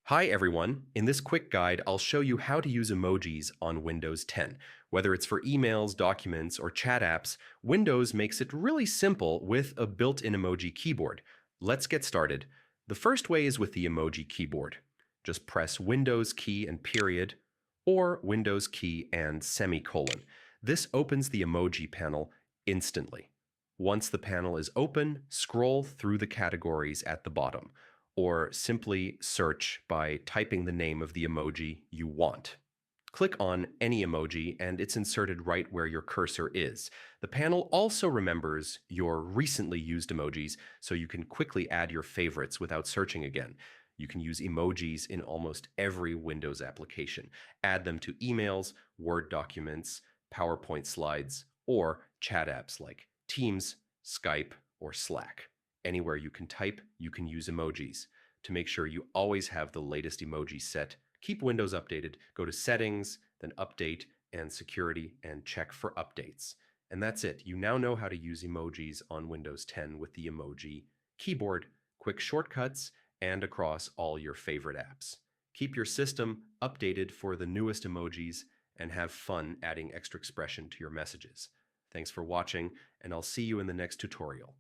Hi everyone. In this quick guide, I'll show you how to use emojis on Windows 10. Whether it's for emails, documents, or chat apps, Windows makes it really simple with a built-in emoji keyboard. Let's get started. The first way is with the emoji keyboard. Just press Windows key and period, or Windows key and semicolon. This opens the emoji panel instantly. Once the panel is open, scroll through the categories at the bottom, or simply search by typing the name of the emoji you want. Click on any emoji and it's inserted right where your cursor is. The panel also remembers your recently used emojis, so you can quickly add your favorites without searching again. You can use emojis in almost every Windows application. Add them to emails, Word documents, PowerPoint slides, or chat apps like Teams, Skype, or Slack. Anywhere you can type, you can use emojis. To make sure you always have the latest emoji set, keep Windows updated, go to Settings, then Update and Security, and check for updates. And that's it. You now know how to use emojis on Windows 10 with the emoji keyboard, quick shortcuts, and across all your favorite apps. Keep your system updated for the newest emojis and have fun adding extra expression to your messages. Thanks for watching, and I'll see you in the next tutorial.